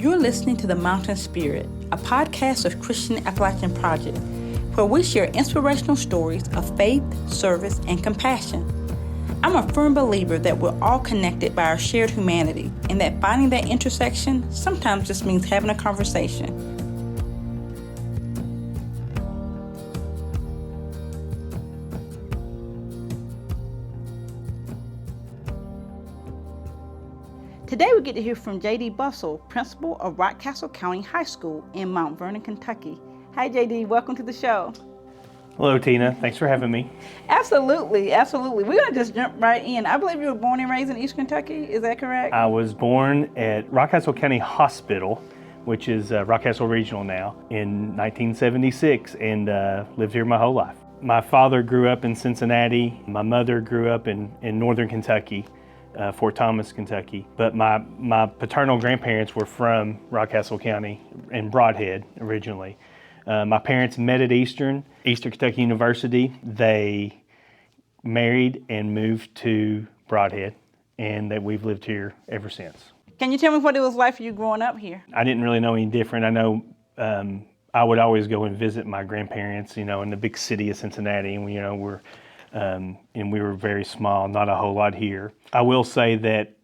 You're listening to The Mountain Spirit, a podcast of Christian Appalachian Project, where we share inspirational stories of faith, service, and compassion. I'm a firm believer that we're all connected by our shared humanity, and that finding that intersection sometimes just means having a conversation. Today we get to hear from J.D. Bussell, principal of Rockcastle County High School in Mount Vernon, Kentucky. Hi, J.D. Welcome to the show. Hello, Tina. Thanks for having me. Absolutely. We're going to just jump right in. I believe you were born and raised in East Kentucky. Is that correct? I was born at Rockcastle County Hospital, which is Rockcastle Regional now, in 1976, and lived here my whole life. My father grew up in Cincinnati. My mother grew up in northern Kentucky. Fort Thomas, Kentucky. But my paternal grandparents were from Rockcastle County in Brodhead originally. My parents met at Eastern Kentucky University. They married and moved to Brodhead, and that we've lived here ever since. Can you tell me what it was like for you growing up here? I didn't really know any different. I know I would always go and visit my grandparents, in the big city of Cincinnati, and and we were very small, not a whole lot here. I will say that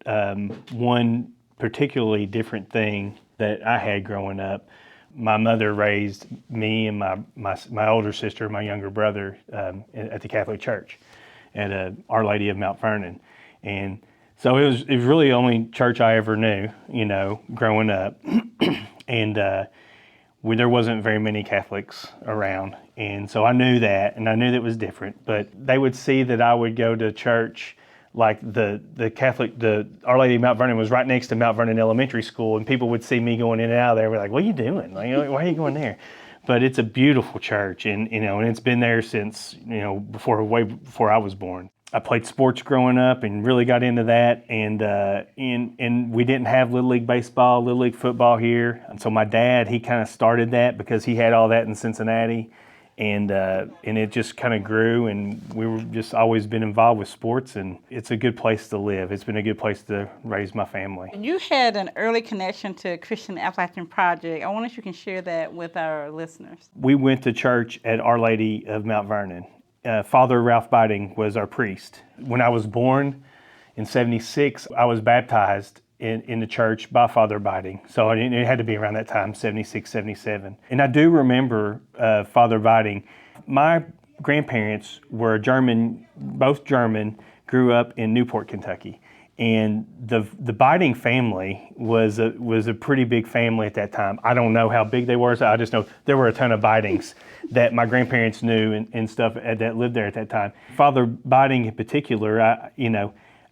one particularly different thing that I had growing up, my mother raised me and my older sister, my younger brother, at the Catholic Church at Our Lady of Mount Vernon. And so it was really the only church I ever knew, growing up. And there wasn't very many Catholics around. And so I knew that, and I knew that it was different. But they would see that I would go to church, like the Our Lady of Mount Vernon was right next to Mount Vernon Elementary School, and people would see me going in and out of there. We're like, "What are you doing? Why are you going there?" But it's a beautiful church, and and it's been there since way before I was born. I played sports growing up and really got into that, and we didn't have Little League baseball, Little League football here. And so my dad, he kind of started that because he had all that in Cincinnati, and it just kind of grew, and we were just always been involved with sports, and it's a good place to live. It's been a good place to raise my family. You had an early connection to Christian Appalachian Project. I wonder if you can share that with our listeners. We went to church at Our Lady of Mount Vernon. Father Ralph Beiting was our priest. When I was born in 76, I was baptized in the church by Father Beiting. So it had to be around that time, 76, 77. And I do remember Father Beiting. My grandparents were both German, grew up in Newport, Kentucky. And the Beiting family was a pretty big family at that time. I don't know how big they were, so I just know there were a ton of Beitings that my grandparents knew and stuff that lived there at that time. Father Beiting in particular,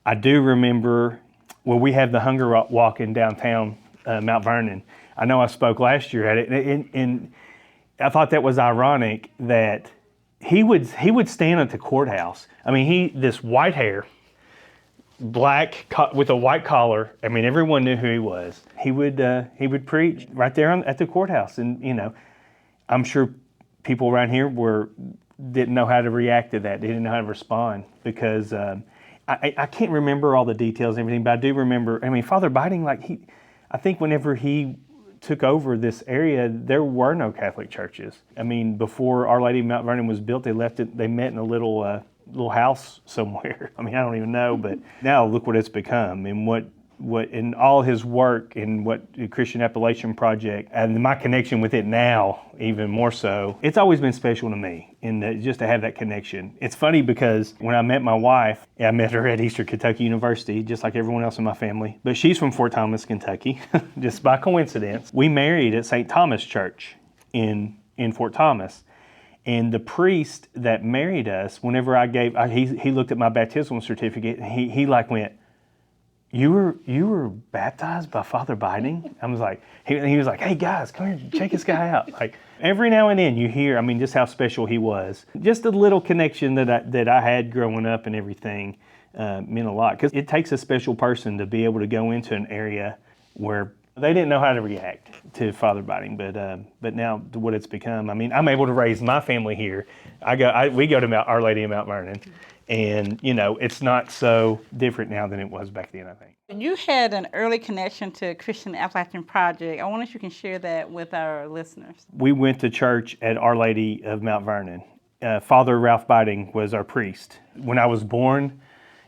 I do remember, we have the Hunger Walk in downtown Mount Vernon. I know I spoke last year at it, and I thought that was ironic that he would stand at the courthouse. I mean, this white hair, black with a white collar. I mean, everyone knew who he was. He would preach right there at the courthouse, and I'm sure people around here didn't know how to react to that. They didn't know how to respond because I can't remember all the details and everything, but I do remember. I mean, Father Beiting, I think whenever he took over this area, there were no Catholic churches. I mean, before Our Lady of Mount Vernon was built, they met in a little house somewhere. I mean, I don't even know, but now look what it's become, and what in all his work and what the Christian Appalachian Project and my connection with it now, even more so. It's always been special to me, and just to have that connection. It's funny because when I met my wife, I met her at Eastern Kentucky University, just like everyone else in my family. But she's from Fort Thomas, Kentucky, just by coincidence. We married at St. Thomas Church in Fort Thomas. And the priest that married us, whenever he looked at my baptismal certificate, and he went, You were baptized by Father Beiting? I was like, he was like, "Hey guys, come here, check this guy out." Like every now and then you hear, just how special he was. Just a little connection that I had growing up and everything meant a lot, because it takes a special person to be able to go into an area where they didn't know how to react to Father Beiting, but now to what it's become. I'm able to raise my family here. We go to Our Lady of Mount Vernon, And, it's not so different now than it was back then, I think. You had an early connection to Christian Appalachian Project. I wonder if you can share that with our listeners. We went to church at Our Lady of Mount Vernon. Father Ralph Beiting was our priest. When I was born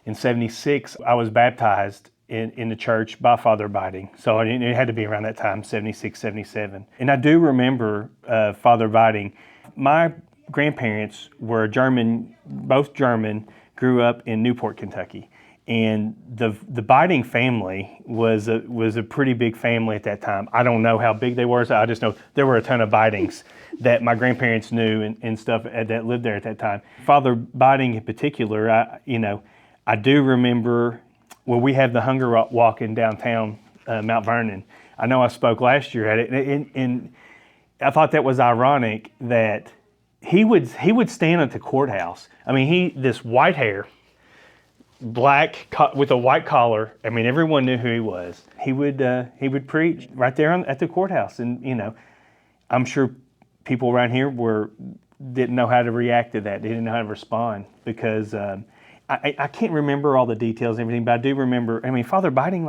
in 76, I was baptized in the church by Father Beiting. So it had to be around that time, 76, 77. And I do remember Father Beiting. My grandparents were both German, grew up in Newport, Kentucky. And the Beiting family was a pretty big family at that time. I don't know how big they were, so I just know there were a ton of Beitings that my grandparents knew and stuff that lived there at that time. Father Beiting in particular, I do remember, we have the hunger walk in downtown Mount Vernon. I know I spoke last year at it, and I thought that was ironic that he would stand at the courthouse. I mean, this white hair, black with a white collar. I mean, everyone knew who he was. He would preach right there at the courthouse, and I'm sure people around here didn't know how to react to that. They didn't know how to respond because I can't remember all the details and everything, but I do remember. I mean, Father Beiting,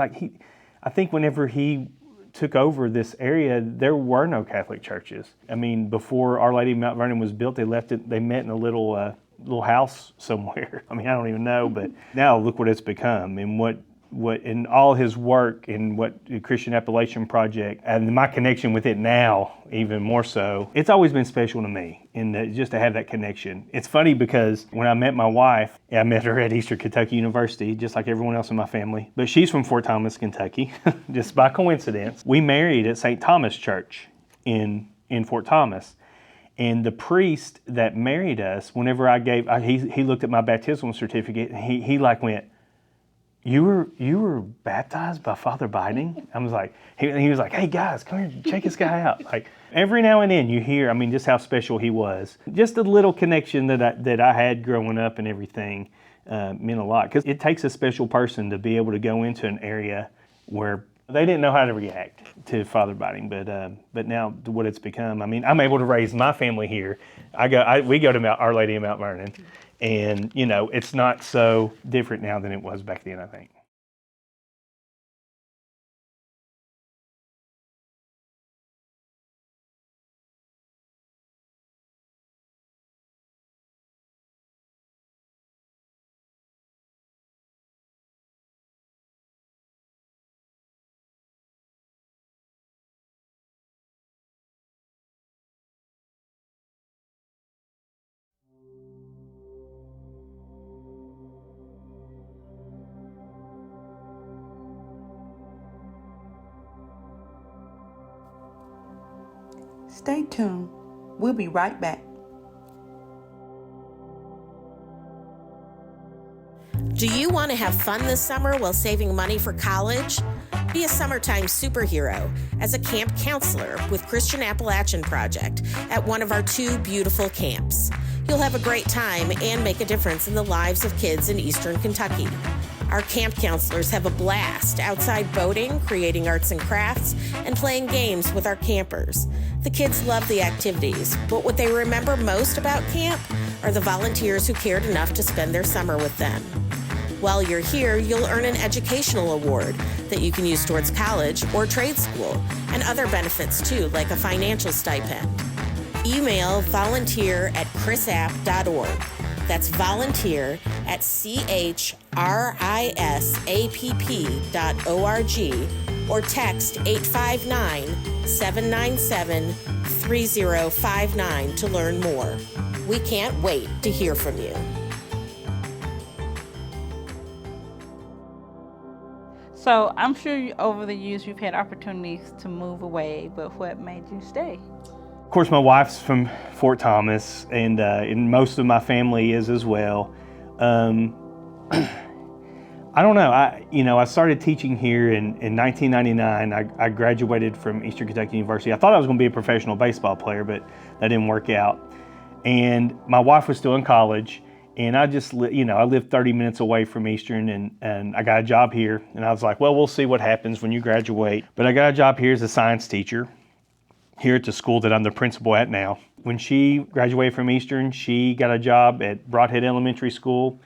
I think whenever he took over this area, there were no Catholic churches. I mean, before Our Lady of Mount Vernon was built, they met in a little house somewhere. I mean, I don't even know, but now look what it's become, and what in all his work and what the Christian Appalachian Project and my connection with it now, even more so. It's always been special to me, and just to have that connection. It's funny because when I met my wife, I met her at Eastern Kentucky University, just like everyone else in my family. But she's from Fort Thomas, Kentucky, just by coincidence. We married at St. Thomas Church in Fort Thomas. And the priest that married us, whenever he looked at my baptismal certificate, and he went, You were baptized by Father Beiting? I was like, he was like, hey guys, come here, check this guy out. Like every now and then you hear, just how special he was. Just a little connection that I had growing up and everything meant a lot, because it takes a special person to be able to go into an area where they didn't know how to react to Father Beiting, but now to what it's become. I'm able to raise my family here. We go to Our Lady of Mount Vernon. And, it's not so different now than it was back then, I think. Stay tuned. We'll be right back. Do you want to have fun this summer while saving money for college? Be a summertime superhero as a camp counselor with Christian Appalachian Project at one of our 2 beautiful camps. You'll have a great time and make a difference in the lives of kids in Eastern Kentucky. Our camp counselors have a blast outside boating, creating arts and crafts, and playing games with our campers. The kids love the activities, but what they remember most about camp are the volunteers who cared enough to spend their summer with them. While you're here, you'll earn an educational award that you can use towards college or trade school, and other benefits too, like a financial stipend. Email volunteer@chrisapp.org. That's volunteer@CHRISAPP.org, or text 859-797-3059 to learn more. We can't wait to hear from you. So I'm sure over the years you've had opportunities to move away, but what made you stay? Of course, my wife's from Fort Thomas, and most of my family is as well. I don't know. I started teaching here in 1999. I graduated from Eastern Kentucky University. I thought I was going to be a professional baseball player, but that didn't work out. And my wife was still in college, and I just, I lived 30 minutes away from Eastern, and I got a job here. And I was like, well, we'll see what happens when you graduate. But I got a job here as a science teacher here at the school that I'm the principal at now. When she graduated from Eastern, she got a job at Broadhead Elementary School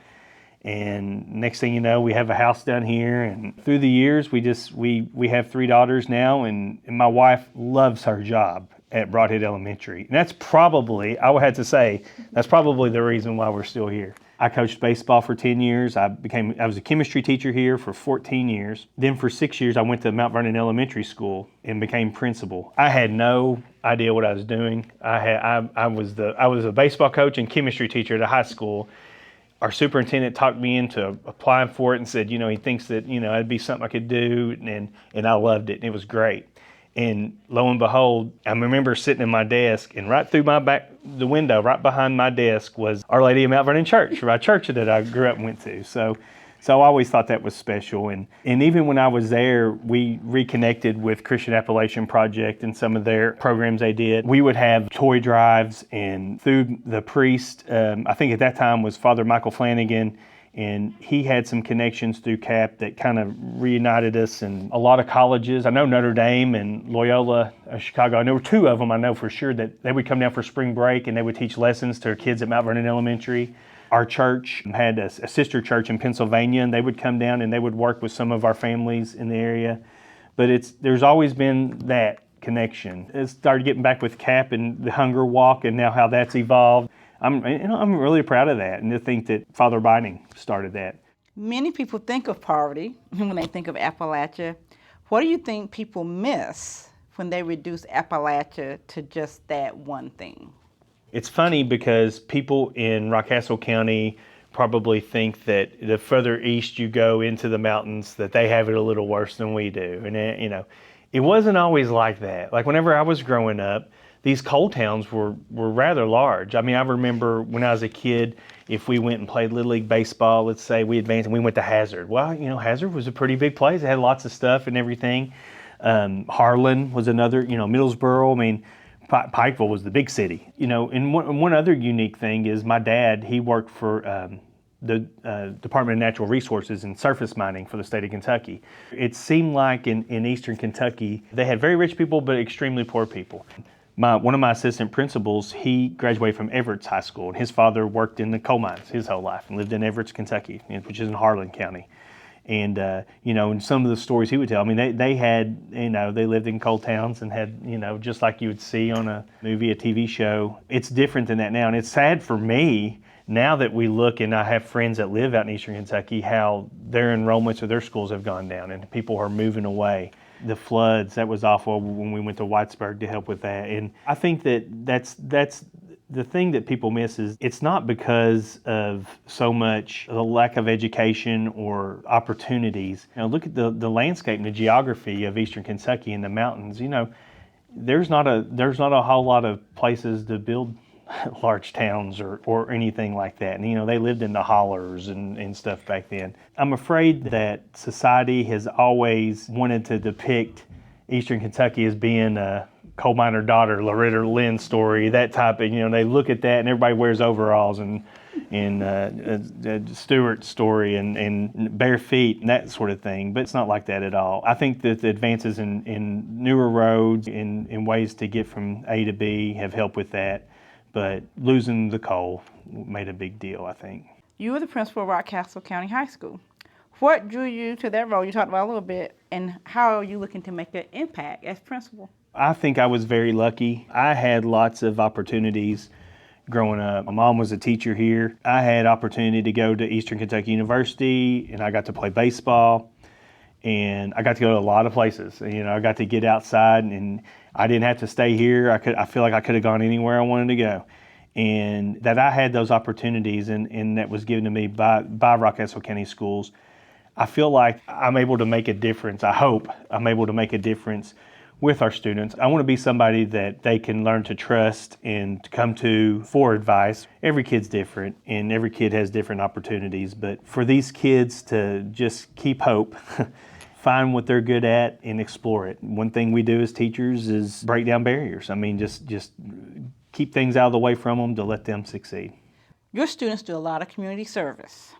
And next thing you know, we have a house down here. And through the years, we have 3 daughters now, and my wife loves her job at Broadhead Elementary. And that's probably, I would have to say, that's probably the reason why we're still here. I coached baseball for 10 years. I was a chemistry teacher here for 14 years. Then for 6 years, I went to Mount Vernon Elementary School and became principal. I had no idea what I was doing. I was a baseball coach and chemistry teacher at a high school. Our superintendent talked me into applying for it and said, he thinks that, it'd be something I could do, and I loved it, and it was great. And lo and behold, I remember sitting at my desk, and right through the window, right behind my desk, was Our Lady of Mount Vernon Church, my church that I grew up and went to. So I always thought that was special. And even when I was there, we reconnected with Christian Appalachian Project and some of their programs they did. We would have toy drives, and through the priest, I think at that time was Father Michael Flanagan, and he had some connections through CAP that kind of reunited us. And a lot of colleges, I know Notre Dame and Loyola Chicago, I know 2 of them I know for sure that they would come down for spring break and they would teach lessons to kids at Mount Vernon Elementary. Our church had a sister church in Pennsylvania, and they would come down and they would work with some of our families in the area. But there's always been that connection. It started getting back with CAP and the Hunger Walk, and now how that's evolved. I'm really proud of that, and to think that Father Beiting started that. Many people think of poverty when they think of Appalachia. What do you think people miss when they reduce Appalachia to just that one thing? It's funny because people in Rockcastle County probably think that the further east you go into the mountains, that they have it a little worse than we do. And it wasn't always like that. Like whenever I was growing up, these coal towns were rather large. I mean, I remember when I was a kid, if we went and played Little League Baseball, let's say we advanced and we went to Hazard. Well, Hazard was a pretty big place. It had lots of stuff and everything. Harlan was another, Middlesboro. I mean, Pikeville was the big city. And one other unique thing is my dad, he worked for the Department of Natural Resources and surface mining for the state of Kentucky. It seemed like in eastern Kentucky, they had very rich people but extremely poor people. One of my assistant principals, he graduated from Everett's High School, and his father worked in the coal mines his whole life and lived in Everett's, Kentucky, which is in Harlan County. And, and some of the stories he would tell, I mean, they had, they lived in coal towns and had, just like you would see on a movie, a TV show. It's different than that now. And it's sad for me, now that we look, and I have friends that live out in eastern Kentucky, how their enrollments of their schools have gone down and people are moving away. The floods, that was awful when we went to Whitesburg to help with that. And I think that's the thing that people miss is it's not because of so much the lack of education or opportunities. Look at the landscape and the geography of eastern Kentucky and the mountains. There's not a whole lot of places to build large towns or anything like that. And they lived in the hollers and stuff back then. I'm afraid that society has always wanted to depict eastern Kentucky as being a coal miner daughter, Loretta Lynn story, that type of, they look at that and everybody wears overalls and Stewart story and bare feet and that sort of thing. But it's not like that at all. I think that the advances in newer roads, in ways to get from A to B have helped with that. But losing the coal made a big deal, I think. You were the principal of Rockcastle County High School. What drew you to that role? You talked about a little bit, and how are you looking to make an impact as principal? I think I was very lucky. I had lots of opportunities growing up. My mom was a teacher here. I had opportunity to go to Eastern Kentucky University, and I got to play baseball, and I got to go to a lot of places. I got to get outside, and I didn't have to stay here. I feel like I could have gone anywhere I wanted to go. And that I had those opportunities and that was given to me by Rockcastle County Schools. I feel like I'm able to make a difference. I hope I'm able to make a difference with our students. I want to be somebody that they can learn to trust and to come to for advice. Every kid's different and every kid has different opportunities, but for these kids to just keep hope, find what they're good at and explore it. One thing we do as teachers is break down barriers. I mean, just keep things out of the way from them to let them succeed. Your students do a lot of community service.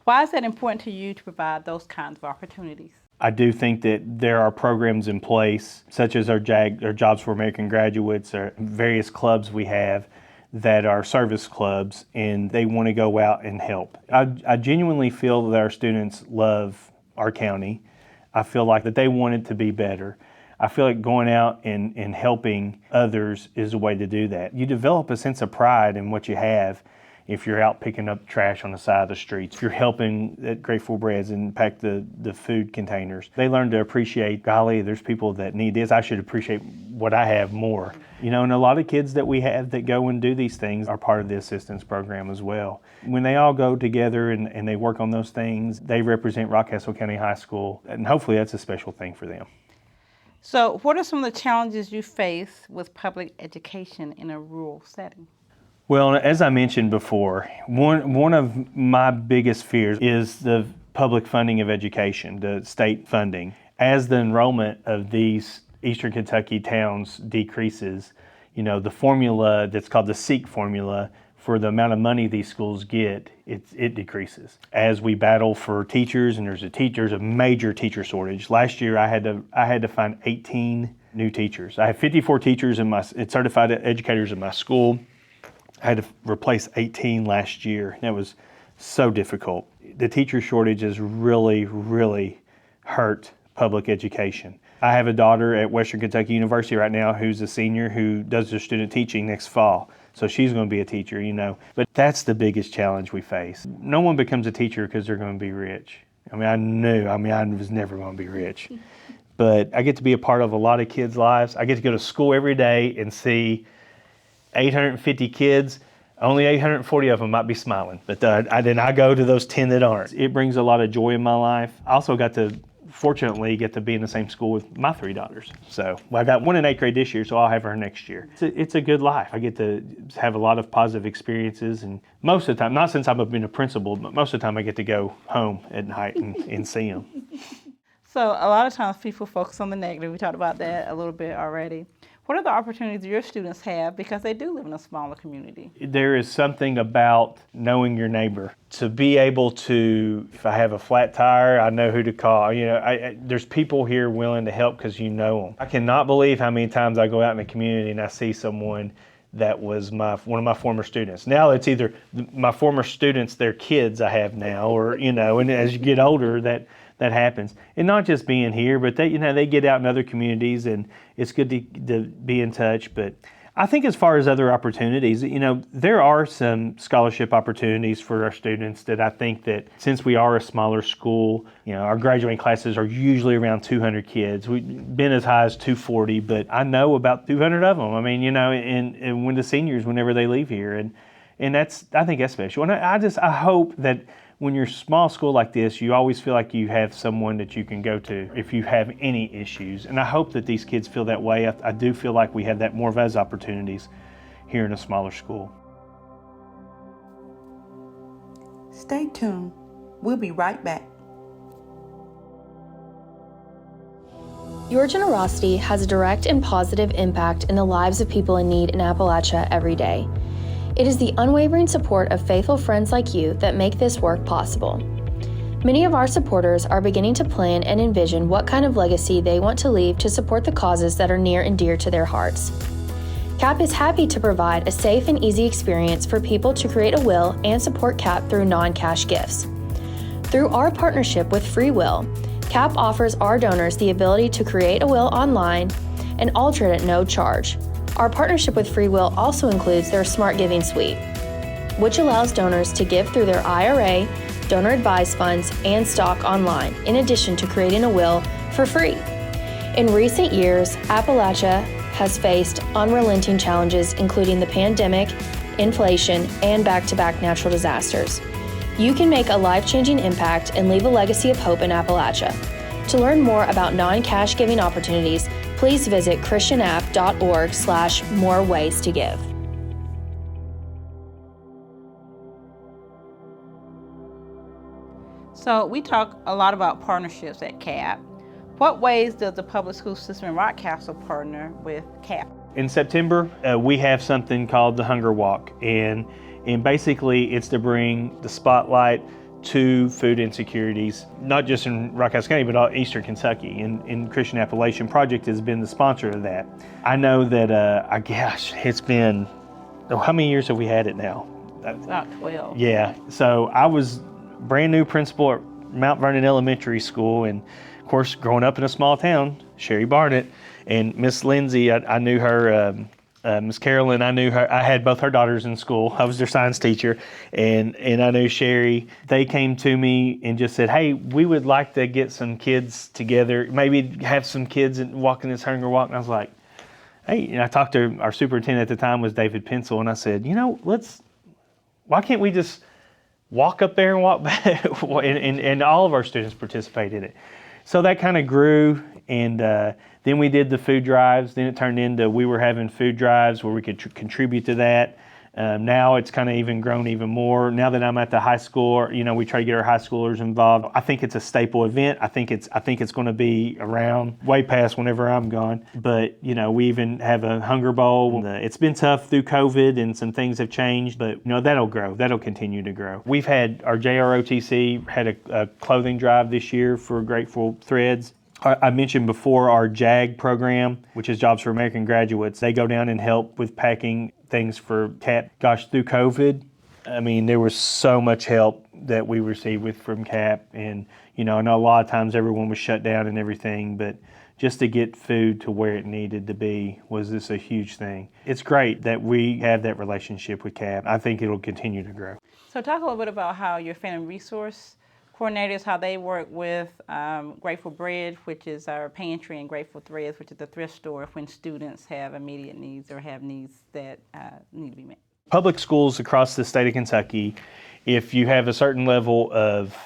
Why is that important to you to provide those kinds of opportunities? I do think that there are programs in place, such as our Jobs for American Graduates, or various clubs we have, that are service clubs, and they want to go out and help. I genuinely feel that our students love our county. I feel like that they want it to be better. I feel like going out and helping others is a way to do that. You develop a sense of pride in what you have if you're out picking up trash on the side of the streets, if you're helping at Grateful Breads and pack the food containers. They learn to appreciate, golly, there's people that need this. I should appreciate what I have more. You know, and a lot of kids that we have that go and do these things are part of the assistance program as well. When they all go together and they work on those things, they represent Rockcastle County High School, and hopefully that's a special thing for them. So what are some of the challenges you face with public education in a rural setting? Well, as I mentioned before, one of my biggest fears is the public funding of education, the state funding. As the enrollment of these Eastern Kentucky towns decreases, you know, the formula that's called the SEEK formula for the amount of money these schools get, it decreases. As we battle for teachers, and there's a major teacher shortage. Last year I had to find 18 new teachers. I have 54 teachers certified educators in my school. I had to replace 18 last year. That was so difficult. The teacher shortage has really, really hurt public education. I have a daughter at Western Kentucky University right now who's a senior who does her student teaching next fall. So she's going to be a teacher, you know. But that's the biggest challenge we face. No one becomes a teacher because they're going to be rich. I was never going to be rich. But I get to be a part of a lot of kids' lives. I get to go to school every day and see 850 kids, only 840 of them might be smiling, but then I go to those 10 that aren't. It brings a lot of joy in my life. I also fortunately get to be in the same school with my 3 daughters. So I got one in 8th grade this year, so I'll have her next year. It's a good life. I get to have a lot of positive experiences, and most of the time, not since I've been a principal, but most of the time I get to go home at night and see them. So a lot of times people focus on the negative. We talked about that a little bit already. What are the opportunities your students have because they do live in a smaller community? There is something about knowing your neighbor. To be able to, if I have a flat tire, I know who to call. You know, there's people here willing to help because you know them. I cannot believe how many times I go out in the community and I see someone that was one of my former students. Now it's either my former students, their kids I have now, or, you know, and as you get older, that happens. And not just being here, but they get out in other communities, and it's good to be in touch. But I think as far as other opportunities, you know, there are some scholarship opportunities for our students that I think that since we are a smaller school, you know, our graduating classes are usually around 200 kids. We've been as high as 240, but I know about 200 of them. I mean, you know, and when the seniors, whenever they leave here, and I think that's special. And I hope that when you're a small school like this, you always feel like you have someone that you can go to if you have any issues. And I hope that these kids feel that way. I do feel like we have that more of those opportunities here in a smaller school. Stay tuned. We'll be right back. Your generosity has a direct and positive impact in the lives of people in need in Appalachia every day. It is the unwavering support of faithful friends like you that make this work possible. Many of our supporters are beginning to plan and envision what kind of legacy they want to leave to support the causes that are near and dear to their hearts. CAP is happy to provide a safe and easy experience for people to create a will and support CAP through non-cash gifts. Through our partnership with Free Will, CAP offers our donors the ability to create a will online and alter it at no charge. Our partnership with Free Will also includes their Smart Giving Suite, which allows donors to give through their IRA, donor advised funds, and stock online, in addition to creating a will for free. In recent years, Appalachia has faced unrelenting challenges, including the pandemic, inflation, and back-to-back natural disasters. You can make a life-changing impact and leave a legacy of hope in Appalachia. To learn more about non-cash giving opportunities, please visit christianapp.org/more-ways-to-give. So we talk a lot about partnerships at CAP. What ways does the public school system in Rockcastle partner with CAP? In September, we have something called the Hunger Walk, and basically it's to bring the spotlight to food insecurities, not just in Rockcastle County, but all Eastern Kentucky. And Christian Appalachian Project has been the sponsor of that. I know that, it's been how many years have we had it now? About 12. Yeah. So I was brand new principal at Mount Vernon Elementary School, and of course, growing up in a small town, Sherry Barnett and Miss Lindsay, I knew her. Miss Carolyn, I knew her. I had both her daughters in school. I was their science teacher, and I knew Sherry. They came to me and just said, "Hey, we would like to get some kids together. Maybe have some kids and walking this hunger walk." And I was like, "Hey," and I talked to our superintendent at the time was David Pencil, and I said, why can't we just walk up there and walk back? and all of our students participated in it. So that kind of grew, and then we did the food drives. Then it turned into we were having food drives where we could contribute to that. Now it's kind of even grown even more. Now that I'm at the high school, we try to get our high schoolers involved. I think it's a staple event. I think it's going to be around way past whenever I'm gone. But we even have a hunger bowl. It's been tough through COVID and some things have changed, but that'll grow. That'll continue to grow. We've had our JROTC had a clothing drive this year for Grateful Threads. I mentioned before our JAG program, which is Jobs for American Graduates. They go down and help with packing things for CAP. Gosh, through COVID, there was so much help that we received from CAP. And, I know a lot of times everyone was shut down and everything, but just to get food to where it needed to be was just a huge thing. It's great that we have that relationship with CAP. I think it'll continue to grow. So talk a little bit about how your family resource coordinators, how they work with Grateful Bread, which is our pantry, and Grateful Threads, which is the thrift store when students have immediate needs or have needs that need to be met. Public schools across the state of Kentucky, if you have a certain level of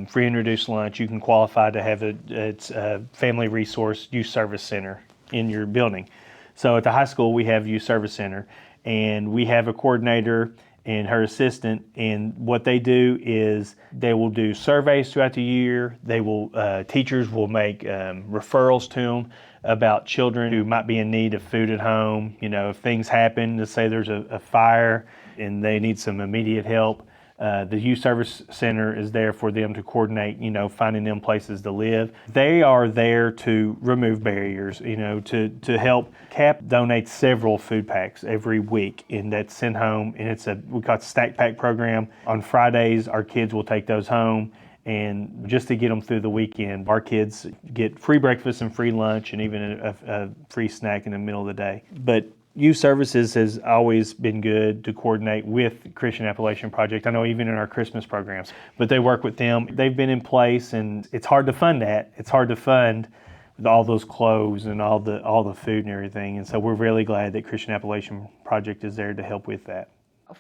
free and reduced lunch, you can qualify to have a family resource youth service center in your building. So at the high school, we have youth service center, and we have a coordinator and her assistant, and what they do is they will do surveys throughout the year. They will teachers will make referrals to them about children who might be in need of food at home. If things happen, let's say there's a fire and they need some immediate help, the youth service center is there for them to coordinate, finding them places to live. They are there to remove barriers, to help. CAP donates several food packs every week, and that's sent home, and we call it Stack Pack program. On Fridays, our kids will take those home, and just to get them through the weekend, our kids get free breakfast and free lunch, and even a free snack in the middle of the day. But Youth Services has always been good to coordinate with Christian Appalachian Project. I know even in our Christmas programs, but they work with them. They've been in place, and it's hard to fund that. It's hard to fund with all those clothes and all the food and everything. And so we're really glad that Christian Appalachian Project is there to help with that.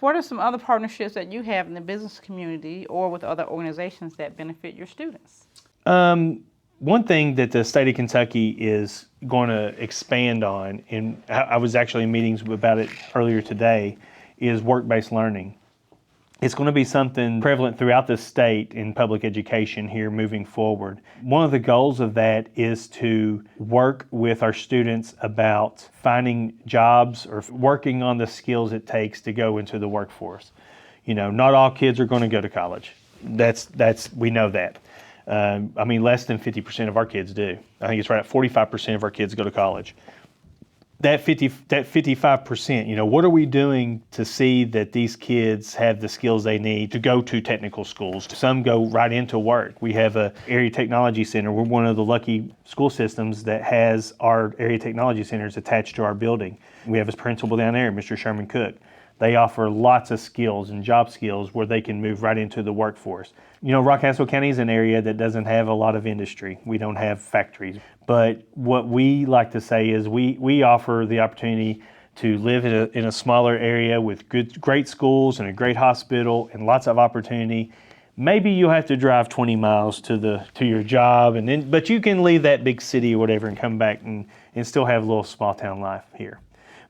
What are some other partnerships that you have in the business community or with other organizations that benefit your students? One thing that the state of Kentucky is going to expand on, and I was actually in meetings about it earlier today, is work-based learning. It's going to be something prevalent throughout the state in public education here moving forward. One of the goals of that is to work with our students about finding jobs or working on the skills it takes to go into the workforce. Not all kids are going to go to college. We know that. Less than 50% of our kids do. I think it's right at 45% of our kids go to college. That 55%, what are we doing to see that these kids have the skills they need to go to technical schools? Some go right into work. We have a area technology center. We're one of the lucky school systems that has our area technology centers attached to our building. We have a principal down there, Mr. Sherman Cook. They offer lots of skills and job skills where they can move right into the workforce. Rockcastle County is an area that doesn't have a lot of industry. We don't have factories. But what we like to say is we offer the opportunity to live in a smaller area with great schools and a great hospital and lots of opportunity. Maybe you'll have to drive 20 miles to your job, but you can leave that big city or whatever and come back and still have a little small town life here.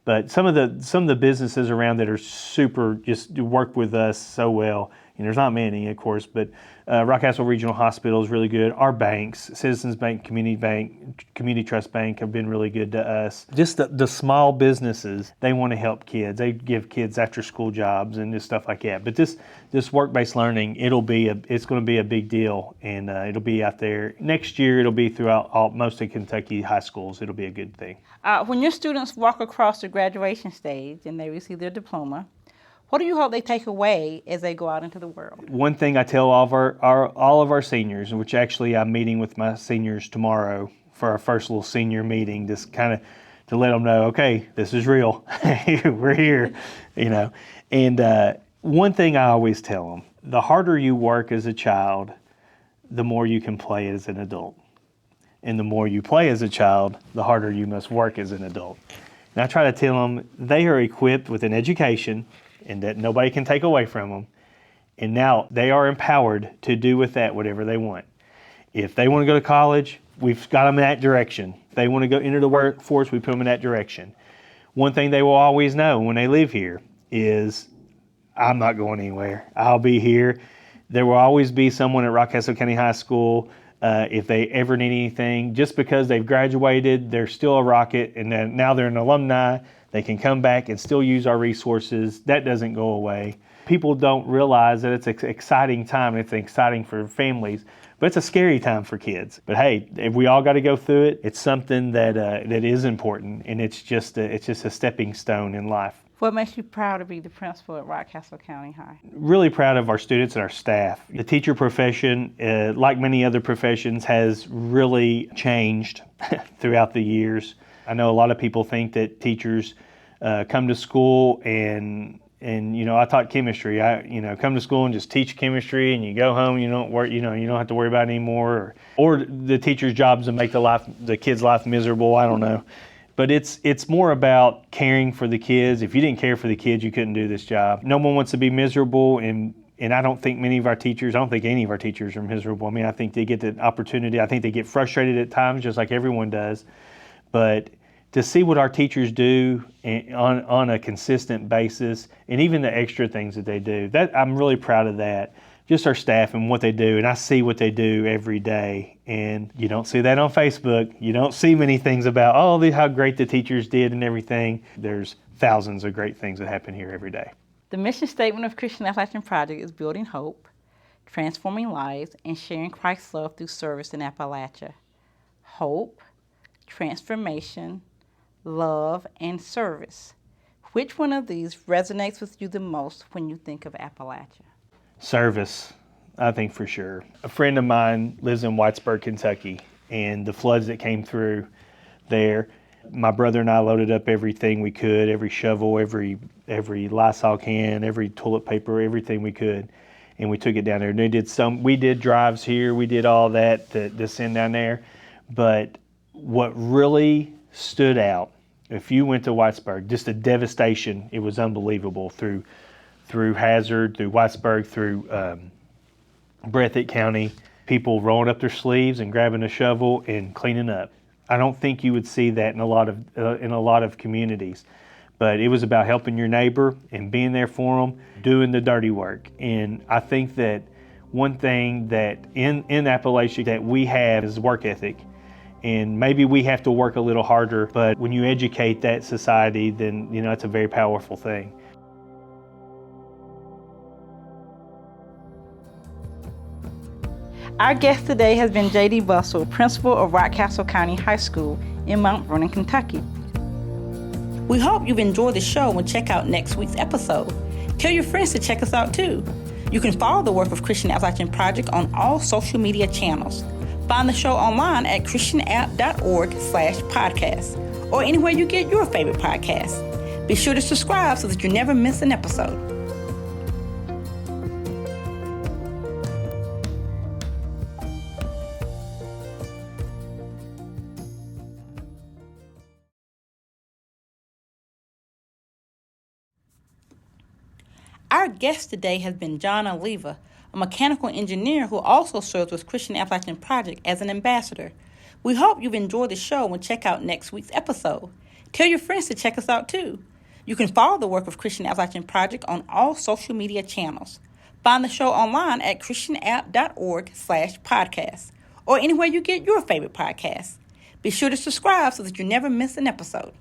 But some of the businesses around that are super just work with us so well. there's not many, of course, but Rockcastle Regional Hospital is really good. Our banks, Citizens Bank, Community Trust Bank have been really good to us. Just the small businesses, they want to help kids. They give kids after-school jobs and just stuff like that. But this work-based learning, it's going to be a big deal, and it'll be out there. Next year, it'll be throughout most of Kentucky high schools. It'll be a good thing. When your students walk across the graduation stage and they receive their diploma, what do you hope they take away as they go out into the world? One thing I tell all of our seniors, which actually I'm meeting with my seniors tomorrow for our first little senior meeting, just kind of to let them know, okay, this is real. We're here, And one thing I always tell them, the harder you work as a child, the more you can play as an adult. And the more you play as a child, the harder you must work as an adult. And I try to tell them they are equipped with an education and that nobody can take away from them. And now they are empowered to do with that whatever they want. If they want to go to college, we've got them in that direction. If they want to go into the workforce, we put them in that direction. One thing they will always know when they live here is, I'm not going anywhere. I'll be here. There will always be someone at Rockcastle County High School. If they ever need anything, just because they've graduated, they're still a Rocket, and then now they're an alumni, they can come back and still use our resources. That doesn't go away. People don't realize that it's an exciting time. It's exciting for families, but it's a scary time for kids. But hey, if we all got to go through it, it's something that is important, and it's just a stepping stone in life. What makes you proud to be the principal at Rockcastle County High? Really proud of our students and our staff. The teacher profession, like many other professions, has really changed throughout the years. I know a lot of people think that teachers come to school and I taught chemistry. Come to school and just teach chemistry, and you go home, you don't work, you don't have to worry about it anymore. Or the teacher's job is to make the kid's life miserable. I don't know. But it's more about caring for the kids. If you didn't care for the kids, you couldn't do this job. No one wants to be miserable, and I don't think any of our teachers are miserable. I mean, I think they get the opportunity. I think they get frustrated at times, just like everyone does. But to see what our teachers do on a consistent basis, and even the extra things that they do, that I'm really proud of that. Just our staff and what they do, and I see what they do every day. And you don't see that on Facebook. You don't see many things about, how great the teachers did and everything. There's thousands of great things that happen here every day. The mission statement of Christian Appalachian Project is building hope, transforming lives, and sharing Christ's love through service in Appalachia. Hope, transformation, love, and service. Which one of these resonates with you the most when you think of Appalachia? Service, I think for sure. A friend of mine lives in Whitesburg, Kentucky, and the floods that came through there, my brother and I loaded up everything we could, every shovel, every Lysol can, every toilet paper, everything we could, and we took it down there. And we did drives here, we did all that to send down there, but what really stood out, if you went to Whitesburg, just the devastation, it was unbelievable through Hazard, through Whitesburg, through Breathitt County, people rolling up their sleeves and grabbing a shovel and cleaning up. I don't think you would see that in a lot of communities, but it was about helping your neighbor and being there for them, doing the dirty work. And I think that one thing that in Appalachia that we have is work ethic. And maybe we have to work a little harder, but when you educate that society, then it's a very powerful thing. Our guest today has been J.D. Bussell, principal of Rockcastle County High School in Mount Vernon, Kentucky. We hope you've enjoyed the show and check out next week's episode. Tell your friends to check us out too. You can follow the work of Christian Appalachian Project on all social media channels. Find the show online at christianapp.org/podcast or anywhere you get your favorite podcasts. Be sure to subscribe so that you never miss an episode. Our guest today has been John Oliva, a mechanical engineer who also serves with Christian Appalachian Project as an ambassador. We hope you've enjoyed the show and check out next week's episode. Tell your friends to check us out too. You can follow the work of Christian Appalachian Project on all social media channels. Find the show online at christianapp.org/podcast or anywhere you get your favorite podcasts. Be sure to subscribe so that you never miss an episode.